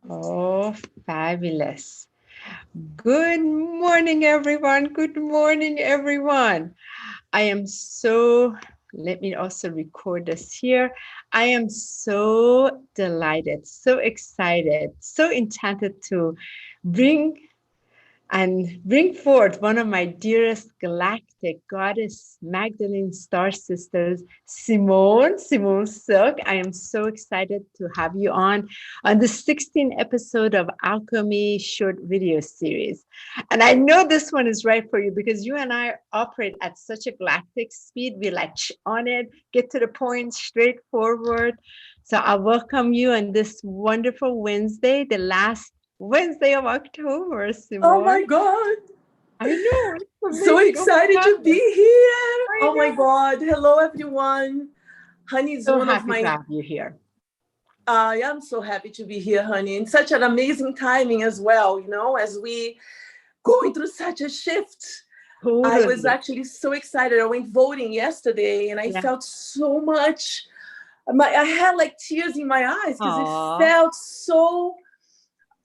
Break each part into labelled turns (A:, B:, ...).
A: Oh, fabulous. Good morning, everyone. Good morning, everyone. I am so, let me also record this here. I am so delighted, so excited, so enchanted to bring bring forth one of my dearest galactic goddess Magdalene star sisters, Simone Silk. I am so excited to have you on the 16th episode of Alchemy Short Video Series. And I know this one is right for you because you and I operate at such a galactic speed. We like on it, get to the point, straightforward. So I welcome you on this wonderful Wednesday, the last Wednesday of October,
B: Oh my
A: Simone.
B: God.
A: I know. It's
B: So
A: amazing. Oh my
B: excited
A: God.
B: to be here.
A: I
B: Oh my
A: know.
B: God. Hello, everyone. Honey is
A: So
B: one of
A: happy to
B: my,
A: have you here.
B: I am so happy to be here, honey. And such an amazing timing as well, as we going through such a shift. I was
A: Totally.
B: actually so excited. I went voting yesterday and I
A: Yeah.
B: felt so much. I had like tears in my eyes because it
A: Aw.
B: felt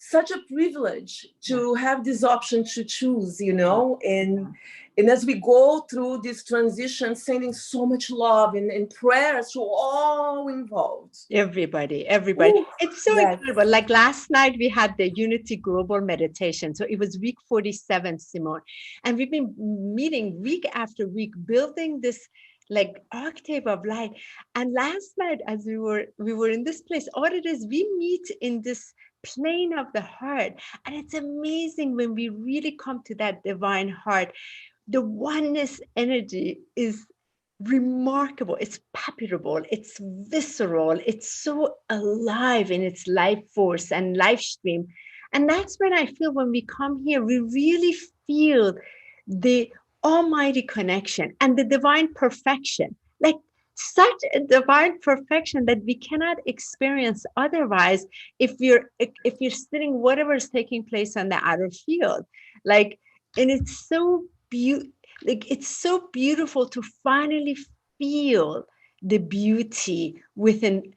B: such a privilege
A: Yeah.
B: to have this option to choose,
A: Yeah.
B: and as we go through this transition, sending so much love and prayers to all involved.
A: Everybody.
B: Ooh,
A: It's so
B: yes.
A: incredible. Like last night, we had the Unity Global Meditation. So it was week 47, Simone. And we've been meeting week after week, building this like octave of light. And last night, as we were in this place, all it is, we meet in this plane of the heart. And it's amazing when we really come to that divine heart. The oneness energy is remarkable. It's palpable. It's visceral. It's so alive in its life force and life stream. And that's when I feel when we come here, we really feel the almighty connection and the divine perfection. Like such a divine perfection that we cannot experience otherwise if you're sitting whatever is taking place on the outer field. Like, and it's so beautiful. Like it's so beautiful to finally feel the beauty within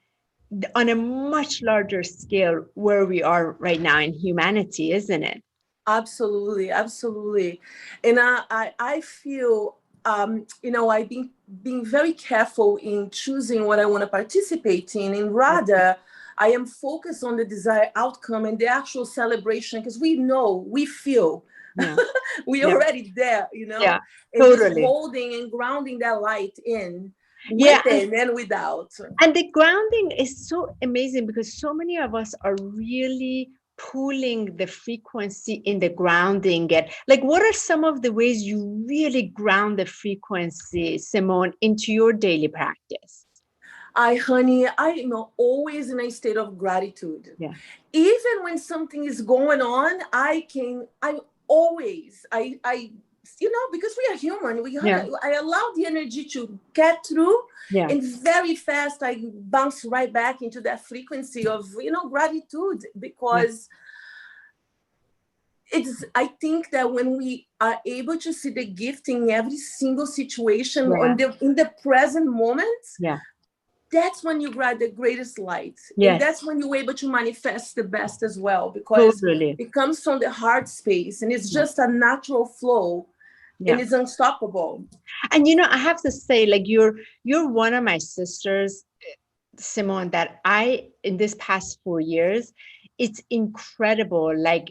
A: on a much larger scale where we are right now in humanity, isn't it?
B: Absolutely, absolutely. And I feel, I've been being very careful in choosing what I want to participate in, and rather I am focused on the desired outcome and the actual celebration because we feel,
A: Yeah,
B: we
A: yeah,
B: already there,
A: yeah,
B: and just
A: totally.
B: holding and grounding that light in,
A: Yeah,
B: within and without.
A: and the grounding is so amazing because so many of us are really pulling the frequency in the grounding. And like, what are some of the ways you really ground the frequency, Simone, into your daily practice?
B: Honey, I am always in a state of gratitude.
A: Yeah,
B: Even when something is going on, I'm always, because we are human,
A: yeah,
B: I allow the energy to get through,
A: yeah,
B: and very fast I bounce right back into that frequency of, gratitude,
A: yeah,
B: because I think that when we are able to see the gift in every single situation
A: yeah,
B: in the present moment,
A: yeah.
B: that's when you grab the greatest light. And
A: Yes,
B: that's when you're able to manifest the best as well, because
A: totally.
B: it comes from the heart space and it's
A: Yeah,
B: just a natural flow and
A: yeah.
B: it's unstoppable.
A: And I have to say, like you're one of my sisters, Simone, that I in this past 4 years, it's incredible. Like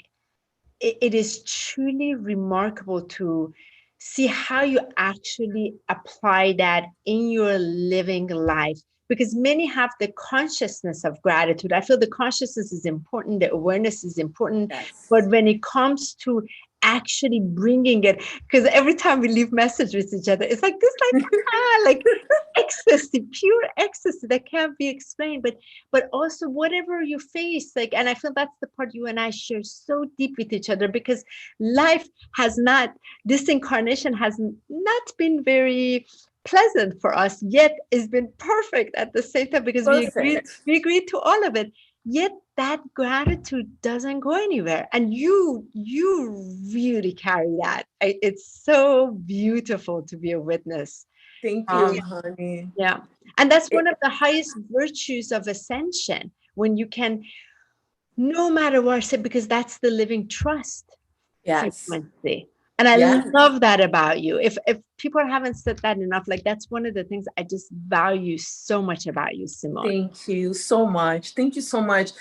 A: it is truly remarkable to see how you actually apply that in your living life because many have the consciousness of gratitude. I feel the consciousness is important, the awareness is important,
B: Yes.
A: but when it comes to actually bringing it, because every time we leave message with each other, it's like this, like ecstasy, pure ecstasy that can't be explained. But also whatever you face, like, and I feel that's the part you and I share so deep with each other because life has not, this incarnation has not been very pleasant for us, yet it's been perfect at the same time because
B: Perfect.
A: we agreed to all of it. Yet that gratitude doesn't go anywhere, and you really carry that. It's so beautiful to be a witness.
B: Thank
A: um
B: you, honey.
A: yeah. And that's one
B: It-
A: of the highest virtues of ascension when you can No matter what I said, because that's the living trust
B: Yes.
A: frequency. And I
B: Yes.
A: love that about you. If people haven't said that enough, like that's one of the things I just value so much about you, Simone.
B: Thank you so much. Thank you so much.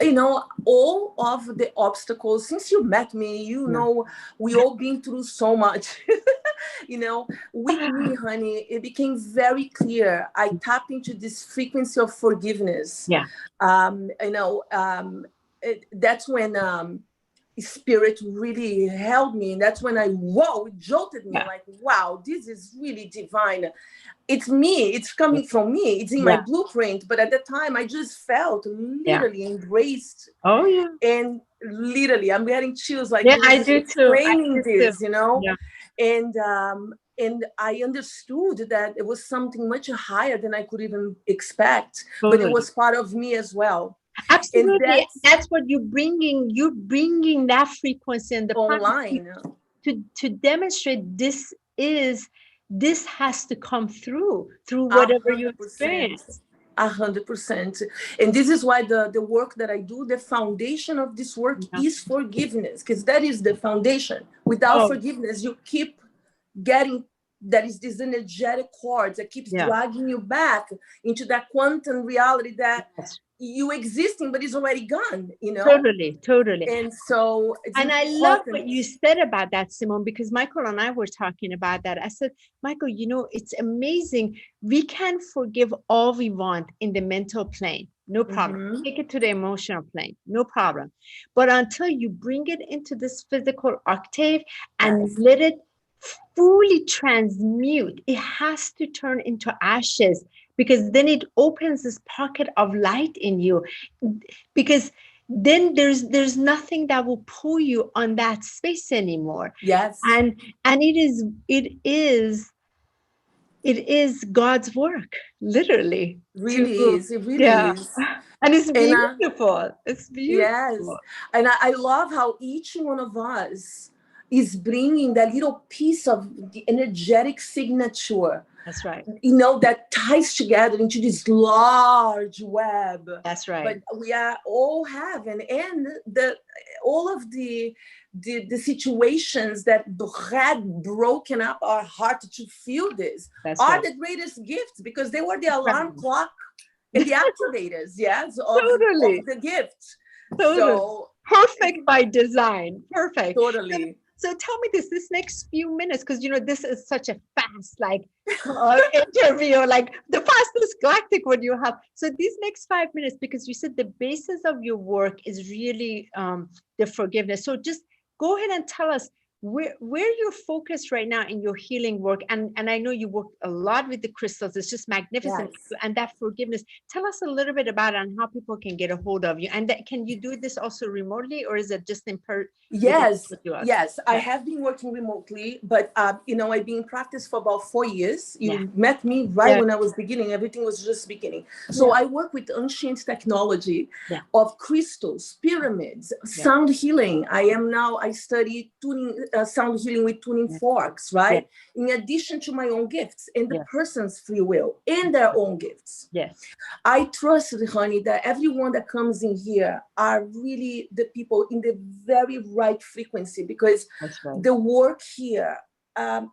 B: You know, all of the obstacles, since you met me, you know, we all been through so much. You know, with me, honey, it became very clear. I tapped into this frequency of forgiveness.
A: Yeah.
B: You know, that's when spirit really held me. And that's when it jolted me like, wow, this is really divine. It's me, it's coming from me, it's in my blueprint. But at that time, I just felt literally embraced.
A: Oh, yeah.
B: And literally, I'm getting chills like
A: I do too.
B: explaining this, you know?
A: Yeah.
B: And I understood that it was something much higher than I could even expect,
A: Totally.
B: but it was part of me as well.
A: Absolutely. And that's what you're bringing that frequency in the
B: online
A: to demonstrate this has to come through whatever 100%. You experience.
B: 100%. And this is why the work that I do, the foundation of this work is forgiveness, because that is the foundation. Without forgiveness, you keep getting, that is this energetic cord that keeps dragging you back into that quantum reality that you existing, but it's already gone, you know?
A: Totally.
B: And so it's
A: I love what you said about that, Simone, because Michael and I were talking about that. I said, Michael, you know, it's amazing. We can forgive all we want in the mental plane. No problem. Take it to the emotional plane. No problem. But until you bring it into this physical octave and let it fully transmute, it has to turn into ashes, because then it opens this pocket of light in you, because then there's nothing that will pull you on that space anymore.
B: Yes.
A: And it is God's work, literally.
B: It really is.
A: And it's beautiful. It's beautiful.
B: Yes. And I love how each one of us is bringing that little piece of the energetic signature.
A: That's right.
B: You know, that ties together into this large web.
A: That's right.
B: But we are all having, and all of the situations that had broken up our heart to feel this are the greatest gifts, because they were the alarm clock and the activators, of the gift.
A: Totally. So perfect by design. Perfect.
B: Totally.
A: So tell me this next few minutes, because, you know, this is such a fast, interview, like the fastest galactic one you have. So these next 5 minutes, because you said the basis of your work is really the forgiveness. So just go ahead and tell us where you're focused right now in your healing work. And I know you work a lot with the crystals. It's just magnificent. Yes. And that forgiveness. Tell us a little bit about it and how people can get a hold of you. And can you do this also remotely, or is it just in person?
B: Yes. I have been working remotely, but you know, I've been in practice for about 4 years. You met me right when I was beginning. Everything was just beginning. So I work with ancient technology of crystals, pyramids, sound healing. I study tuning, sound healing with tuning forks, right? In addition to my own gifts and the person's free will and their own gifts.
A: Yes.
B: I trust, honey, that everyone that comes in here are really the people in the very right frequency, because the work here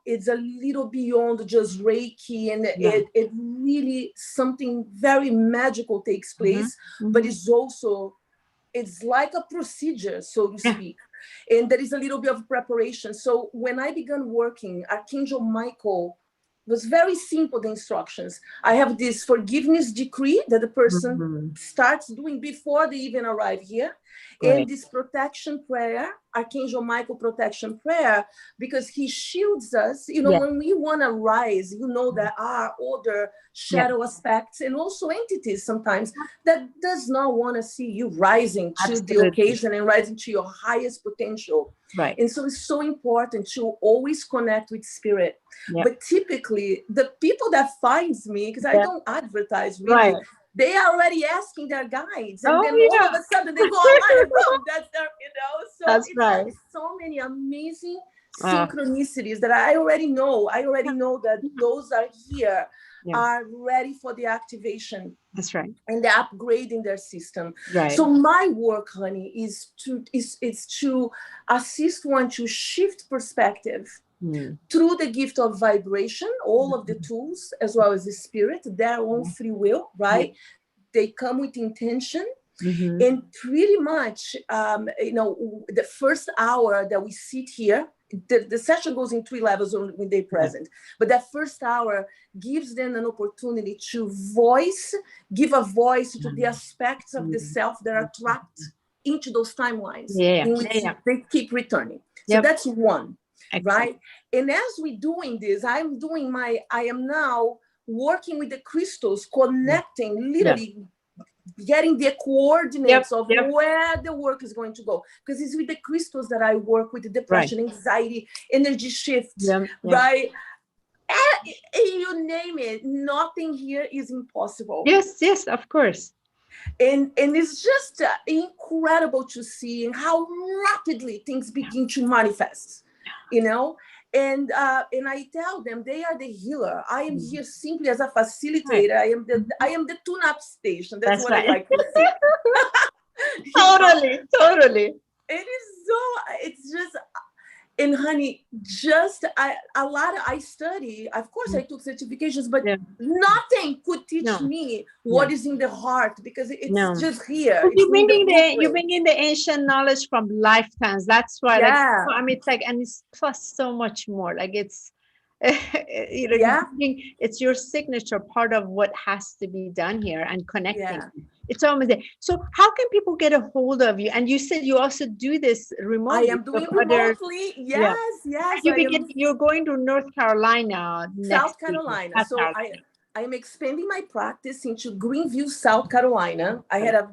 B: is a little beyond just Reiki, and it really something very magical takes place, but it's like a procedure, so to speak. And there is a little bit of preparation. So when I began working, Archangel Michael was very simple, the instructions. I have this forgiveness decree that the person starts doing before they even arrive here. And this protection prayer, Archangel Michael protection prayer, because he shields us. You know, when we want to rise, you know, there are other shadow aspects and also entities sometimes that does not want to see you rising to the occasion and rising to your highest potential.
A: Right.
B: And so it's so important to always connect with spirit. But typically the people that finds me, because I don't advertise really, they are already asking their guides, and then all of a sudden they go online and boom, that's their, you know. So it's so many amazing synchronicities that I already know. I already know that those are here. are ready for the activation.
A: That's right.
B: And they're upgrading their system.
A: Right.
B: So my work, honey, is to assist one to shift perspective through the gift of vibration, all of the tools, as well as the spirit, their own free will, right? They come with intention. And pretty much, you know, the first hour that we sit here, the session goes in 3 levels when they're present. But that first hour gives them an opportunity to give a voice to the aspects of the self that are trapped into those timelines in which they keep returning. So that's one, right? And as we're doing this, I am now working with the crystals, connecting, literally getting the coordinates of where the work is going to go. Because it's with the crystals that I work with the depression, anxiety, energy shifts, right? And you name it, nothing here is impossible.
A: Yes, of course.
B: And it's just incredible to see how rapidly things begin to manifest, you know? And I tell them they are the healer. I am here simply as a facilitator. I am the tune-up station. That's what I like to say.
A: Totally.
B: It is so. It's just. And honey, I study. Of course, I took certifications, but nothing could teach me what is in the heart, because it's just here.
A: You bring in the ancient knowledge from lifetimes. That's why, I mean, it's like, and it's plus so much more. Like it's, you know, it's your signature part of what has to be done here and connecting. It's almost there. So how can people get a hold of you? And you said you also do this remotely.
B: I am doing remotely. Yes.
A: You're going to North Carolina.
B: South Carolina. So I am expanding my practice into Greenville, South Carolina. I had a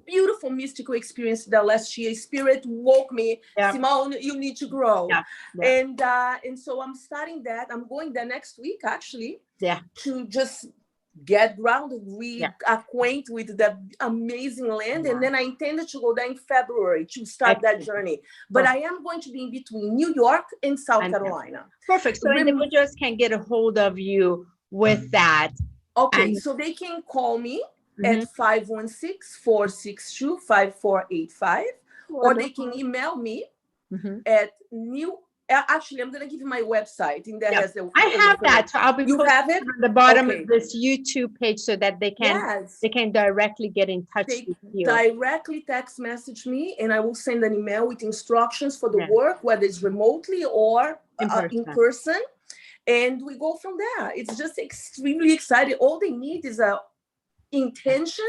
B: beautiful mystical experience that last year. Spirit woke me. Simone, you need to grow. And so I'm starting that. I'm going there next week, actually. To just get grounded, reacquaint with the amazing land. And then I intended to go there in February to start that journey. But I am going to be in between New York and South Carolina.
A: Perfect. So individuals can get a hold of you with that.
B: Okay, so they can call me at 516-462-5485, or they can email me at actually, I'm going to give you my website, and that has the.
A: I have that. So I'll be
B: you have it
A: on the bottom of this YouTube page so that they can directly get in touch with you.
B: Directly text message me, and I will send an email with instructions for the work, whether it's remotely or in person, and we go from there. It's just extremely exciting. All they need is a intention.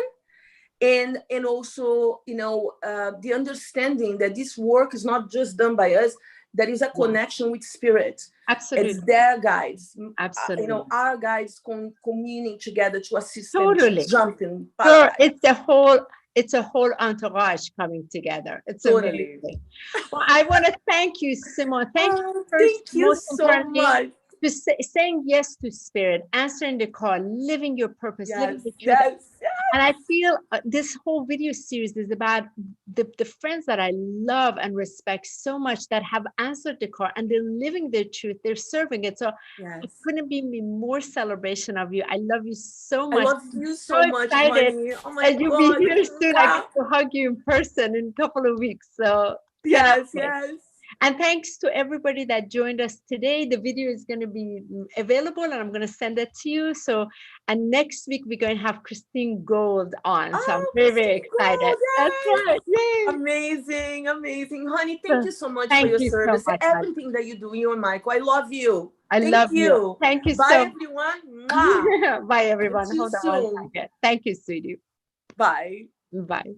B: And also, you know, the understanding that this work is not just done by us. There is a connection with spirit.
A: Absolutely.
B: It's their guides.
A: Absolutely.
B: You know, our guides communing together to assist
A: them
B: jumping.
A: Sure. It's a whole entourage coming together. It's amazing. Well, I want to thank you, Simone. Thank you
B: so much.
A: To saying yes to spirit, answering the call, living your purpose, living the truth. And I feel this whole video series is about the friends that I love and respect so much that have answered the call and they're living their truth, they're serving it. So it couldn't be more celebration of you. I love you so much.
B: I love you so much,
A: honey.
B: Oh my God.
A: You'll be here soon. I get to hug you in person in a couple of weeks. So
B: yes.
A: And thanks to everybody that joined us today. The video is going to be available and I'm going to send it to you. So, and next week we're going to have Christine Gold on. So I'm very excited.
B: Gold,
A: that's right. Yay.
B: Amazing. Honey, thank you so much for your service. So much, everything that you do, you and Michael. I love you.
A: I love you. Thank you.
B: Bye, everyone.
A: Bye, everyone. Hold on one second. Thank you, sweetie.
B: Bye.
A: Bye.